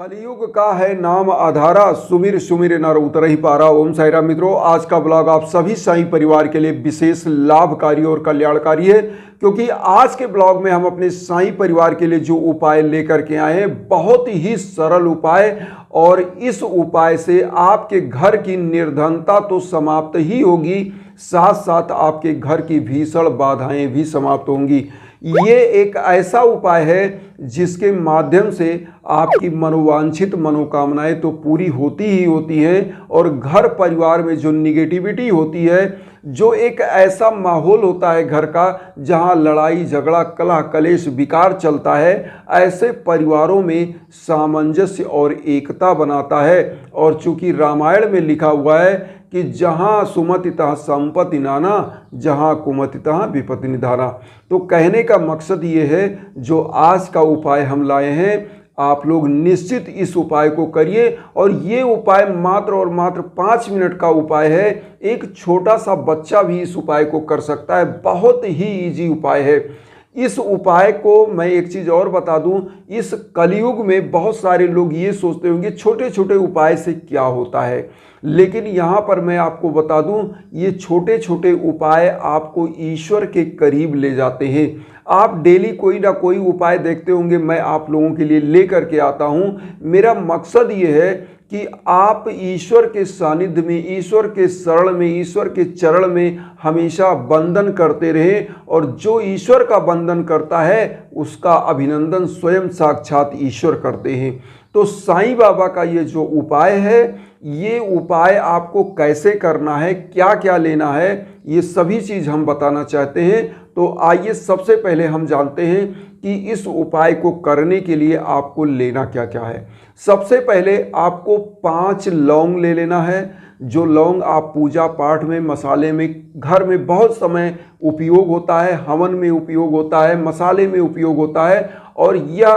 कलयुग का है नाम आधारा, सुमिर सुमिर नर उतर ही पारा। ओम साई राम मित्रों, आज का ब्लॉग आप सभी साई परिवार के लिए विशेष लाभकारी और कल्याणकारी है, क्योंकि आज के ब्लॉग में हम अपने साई परिवार के लिए जो उपाय लेकर के आए हैं, बहुत ही सरल उपाय, और इस उपाय से आपके घर की निर्धनता तो समाप्त ही होगी, साथ साथ आपके घर की भीषण बाधाएं भी समाप्त होंगी। ये एक ऐसा उपाय है जिसके माध्यम से आपकी मनोवांछित मनोकामनाएं तो पूरी होती ही होती हैं, और घर परिवार में जो निगेटिविटी होती है, जो एक ऐसा माहौल होता है घर का जहां लड़ाई झगड़ा कलह कलेश विकार चलता है, ऐसे परिवारों में सामंजस्य और एकता बनाता है। और चूंकि रामायण में लिखा हुआ है कि जहाँ सुमति तहाँ संपत्ति नाना, जहाँ कुमति तहाँ विपत्ति निधाना, तो कहने का मकसद ये है, जो आज का उपाय हम लाए हैं, आप लोग निश्चित इस उपाय को करिए। और ये उपाय मात्र और मात्र 5 मिनट का उपाय है। एक छोटा सा बच्चा भी इस उपाय को कर सकता है, बहुत ही इजी उपाय है। इस उपाय को मैं एक चीज़ और बता दूं, इस कलयुग में बहुत सारे लोग ये सोचते होंगे छोटे छोटे उपाय से क्या होता है, लेकिन यहाँ पर मैं आपको बता दूं, ये छोटे छोटे उपाय आपको ईश्वर के करीब ले जाते हैं। आप डेली कोई ना कोई उपाय देखते होंगे, मैं आप लोगों के लिए लेकर के आता हूँ। मेरा मकसद ये है कि आप ईश्वर के सानिध्य में, ईश्वर के शरण में, ईश्वर के चरण में हमेशा वंदन करते रहें, और जो ईश्वर का वंदन करता है उसका अभिनंदन स्वयं साक्षात ईश्वर करते हैं। तो साईं बाबा का ये जो उपाय है, ये उपाय आपको कैसे करना है, क्या क्या लेना है, ये सभी चीज़ हम बताना चाहते हैं। तो आइए सबसे पहले हम जानते हैं कि इस उपाय को करने के लिए आपको लेना क्या क्या है। सबसे पहले आपको 5 लौंग ले लेना है। जो लौंग आप पूजा पाठ में, मसाले में, घर में बहुत समय उपयोग होता है, हवन में उपयोग होता है, मसाले में उपयोग होता है, और यह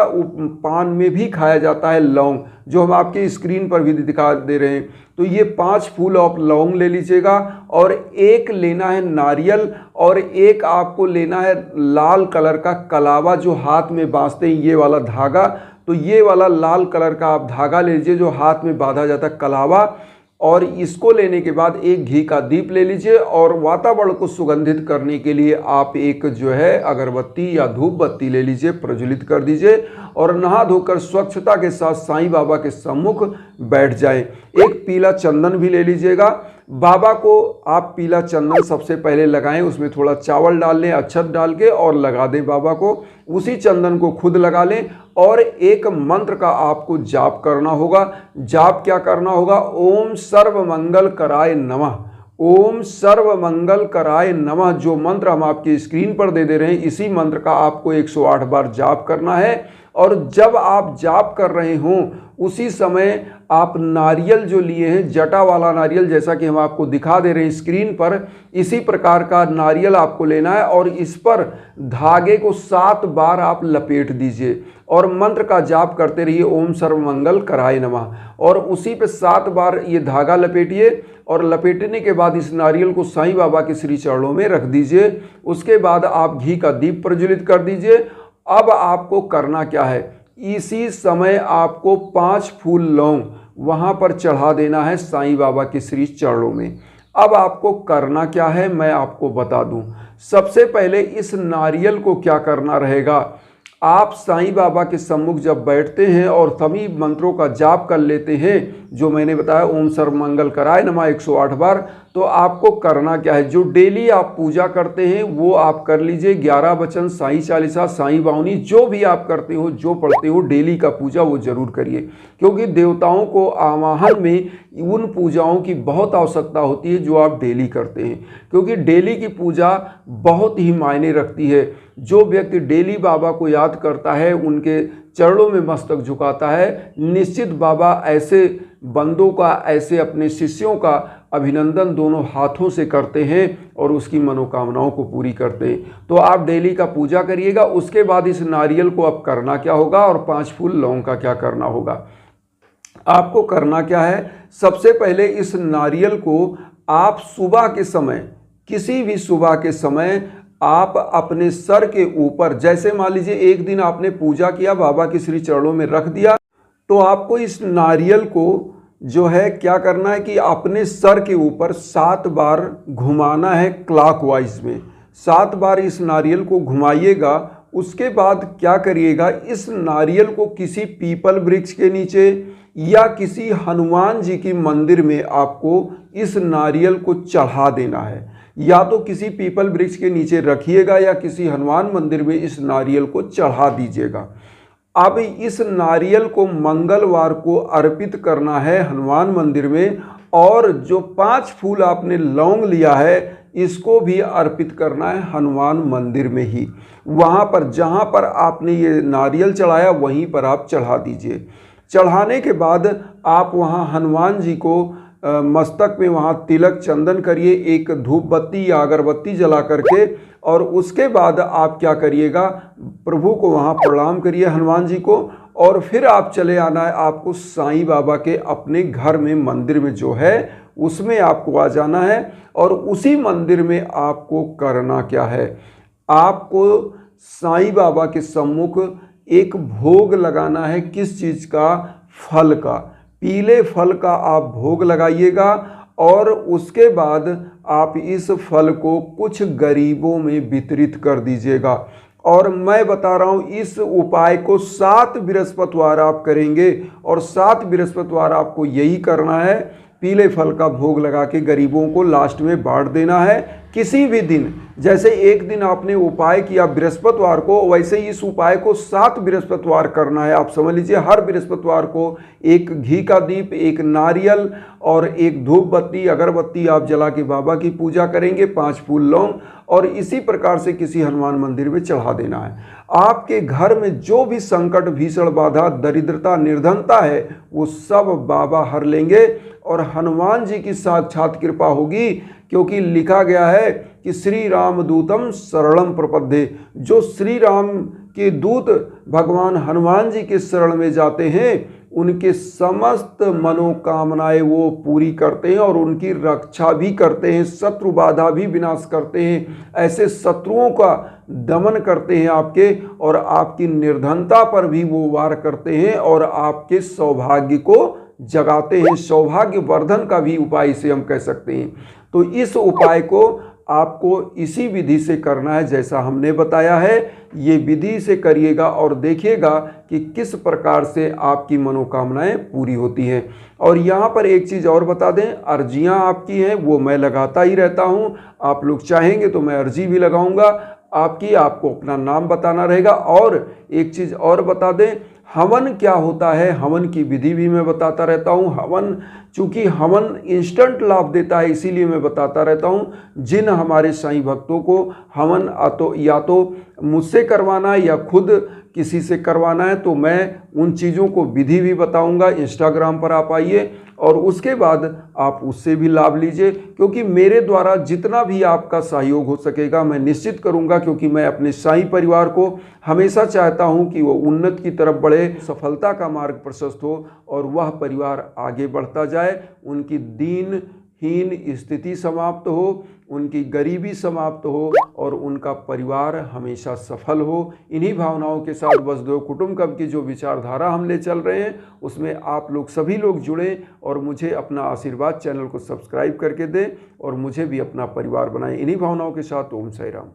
पान में भी खाया जाता है लौंग, जो हम आपके स्क्रीन पर भी दिखा दे रहे हैं। तो ये 5 फूल आप लौंग ले लीजिएगा, और एक लेना है नारियल, और एक आपको लेना है लाल कलर का कलावा, जो हाथ में बांधते हैं ये वाला धागा। तो ये वाला लाल कलर का आप धागा ले लीजिए जो हाथ में बांधा जाता है, कलावा। और इसको लेने के बाद एक घी का दीप ले लीजिए, और वातावरण को सुगंधित करने के लिए आप एक जो है अगरबत्ती या धूप बत्ती ले लीजिए, प्रज्वलित कर दीजिए, और नहा धोकर स्वच्छता के साथ साईं बाबा के सम्मुख बैठ जाएं। एक पीला चंदन भी ले लीजिएगा। बाबा को आप पीला चंदन सबसे पहले लगाएं, उसमें थोड़ा चावल डाल लें, अक्षत डाल के, और लगा दें बाबा को। उसी चंदन को खुद लगा लें, और एक मंत्र का आपको जाप करना होगा। जाप क्या करना होगा? ओम सर्व मंगल कराय नमः, ओम सर्व मंगल कराय नमः। जो मंत्र हम आपकी स्क्रीन पर दे रहे हैं, इसी मंत्र का आपको 108 बार जाप करना है। और जब आप जाप कर रहे हों, उसी समय आप नारियल जो लिए हैं, जटा वाला नारियल, जैसा कि हम आपको दिखा दे रहे हैं स्क्रीन पर, इसी प्रकार का नारियल आपको लेना है, और इस पर धागे को 7 बार आप लपेट दीजिए, और मंत्र का जाप करते रहिए, ओम सर्व मंगल कराय नमः। और उसी पे 7 बार ये धागा लपेटिए, और लपेटने के बाद इस नारियल को साईं बाबा के श्री चरणों में रख दीजिए। उसके बाद आप घी का दीप प्रज्वलित कर दीजिए। अब आपको करना क्या है? इसी समय आपको 5 फूल लौंग वहाँ पर चढ़ा देना है साईं बाबा के श्री चरणों में। अब आपको करना क्या है मैं आपको बता दूं। सबसे पहले इस नारियल को क्या करना रहेगा, आप साईं बाबा के सम्मुख जब बैठते हैं और सभी मंत्रों का जाप कर लेते हैं, जो मैंने बताया ओम सर्व मंगल कराय नमः 108 बार, तो आपको करना क्या है? जो डेली आप पूजा करते हैं वो आप कर लीजिए। 11 वचन, साईं चालीसा, साईं बावनी, जो भी आप करते हो, जो पढ़ते हो डेली का पूजा, वो जरूर करिए, क्योंकि देवताओं को आवाहन में उन पूजाओं की बहुत आवश्यकता होती है जो आप डेली करते हैं, क्योंकि डेली की पूजा बहुत ही मायने रखती है। जो व्यक्ति डेली बाबा को याद करता है, उनके चरणों में मस्तक झुकाता है, निश्चित बाबा ऐसे बंदों का, ऐसे अपने शिष्यों का अभिनंदन दोनों हाथों से करते हैं, और उसकी मनोकामनाओं को पूरी करते हैं। तो आप डेली का पूजा करिएगा। उसके बाद इस नारियल को अब करना क्या होगा, और 5 फूल लौंग का क्या करना होगा? आपको करना क्या है? सबसे पहले इस नारियल को आप सुबह के समय, किसी भी सुबह के समय आप अपने सर के ऊपर, जैसे मान लीजिए एक दिन आपने पूजा किया, बाबा के श्री चरणों में रख दिया, तो आपको इस नारियल को जो है क्या करना है कि अपने सर के ऊपर 7 बार घुमाना है क्लॉकवाइज में। 7 बार इस नारियल को घुमाइएगा। उसके बाद क्या करिएगा, इस नारियल को किसी पीपल वृक्ष के नीचे या किसी हनुमान जी की मंदिर में आपको इस नारियल को चढ़ा देना है। या तो किसी पीपल वृक्ष के नीचे रखिएगा या किसी हनुमान मंदिर में इस नारियल को चढ़ा दीजिएगा। अब इस नारियल को मंगलवार को अर्पित करना है हनुमान मंदिर में, और जो 5 फूल आपने लौंग लिया है इसको भी अर्पित करना है हनुमान मंदिर में ही। वहाँ पर जहाँ पर आपने ये नारियल चढ़ाया वहीं पर आप चढ़ा दीजिए। चढ़ाने के बाद आप वहाँ हनुमान जी को मस्तक में वहाँ तिलक चंदन करिए, एक धूप बत्ती या अगरबत्ती जला करके, और उसके बाद आप क्या करिएगा, प्रभु को वहाँ प्रणाम करिए हनुमान जी को, और फिर आप चले आना है आपको साईं बाबा के अपने घर में मंदिर में जो है उसमें आपको आ जाना है। और उसी मंदिर में आपको करना क्या है, आपको साईं बाबा के सम्मुख एक भोग लगाना है। किस चीज़ का? फल का, पीले फल का आप भोग लगाइएगा, और उसके बाद आप इस फल को कुछ गरीबों में वितरित कर दीजिएगा। और मैं बता रहा हूँ इस उपाय को 7 बृहस्पतिवार आप करेंगे, और 7 बृहस्पतिवार आपको यही करना है, पीले फल का भोग लगा के गरीबों को लास्ट में बांट देना है। किसी भी दिन, जैसे एक दिन आपने उपाय किया बृहस्पतिवार को, वैसे ही इस उपाय को 7 बृहस्पतिवार करना है। आप समझ लीजिए हर बृहस्पतिवार को एक घी का दीप, एक नारियल और एक धूप बत्ती अगरबत्ती आप जला के बाबा की पूजा करेंगे, 5 फूल लौंग, और इसी प्रकार से किसी हनुमान मंदिर में चढ़ा देना है। आपके घर में जो भी संकट, भीषण बाधा, दरिद्रता, निर्धनता है वो सब बाबा हर लेंगे, और हनुमान जी की साक्षात कृपा होगी। क्योंकि लिखा गया है कि श्री राम दूतम शरणम प्रपद्ये, जो श्री राम के दूत भगवान हनुमान जी के शरण में जाते हैं उनके समस्त मनोकामनाएं वो पूरी करते हैं और उनकी रक्षा भी करते हैं, शत्रु बाधा भी विनाश करते हैं, ऐसे शत्रुओं का दमन करते हैं आपके, और आपकी निर्धनता पर भी वो वार करते हैं और आपके सौभाग्य को जगाते हैं। सौभाग्य वर्धन का भी उपाय इसे हम कह सकते हैं। तो इस उपाय को आपको इसी विधि से करना है जैसा हमने बताया है। ये विधि से करिएगा और देखिएगा कि किस प्रकार से आपकी मनोकामनाएं पूरी होती हैं। और यहाँ पर एक चीज़ और बता दें, अर्जियाँ आपकी हैं वो मैं लगाता ही रहता हूँ। आप लोग चाहेंगे तो मैं अर्जी भी लगाऊंगा आपकी, आपको अपना नाम बताना रहेगा। और एक चीज़ और बता दें, हवन क्या होता है, हवन की विधि भी मैं बताता रहता हूँ। हवन, चूँकि हवन इंस्टेंट लाभ देता है इसीलिए मैं बताता रहता हूँ। जिन हमारे साईं भक्तों को हवन या तो मुझसे करवाना है या खुद किसी से करवाना है, तो मैं उन चीज़ों को विधि भी बताऊंगा। इंस्टाग्राम पर आप आइए और उसके बाद आप उससे भी लाभ लीजिए, क्योंकि मेरे द्वारा जितना भी आपका सहयोग हो सकेगा मैं निश्चित करूंगा, क्योंकि मैं अपने साईं परिवार को हमेशा चाहता हूं कि वो उन्नति की तरफ बढ़े, सफलता का मार्ग प्रशस्त हो और वह परिवार आगे बढ़ता जाए, उनकी दीनहीन स्थिति समाप्त हो, उनकी गरीबी समाप्त हो और उनका परिवार हमेशा सफल हो। इन्हीं भावनाओं के साथ वसुधैव कुटुंबकम की जो विचारधारा हम ले चल रहे हैं उसमें आप लोग सभी लोग जुड़ें और मुझे अपना आशीर्वाद, चैनल को सब्सक्राइब करके दें और मुझे भी अपना परिवार बनाएं। इन्हीं भावनाओं के साथ ओम साई राम।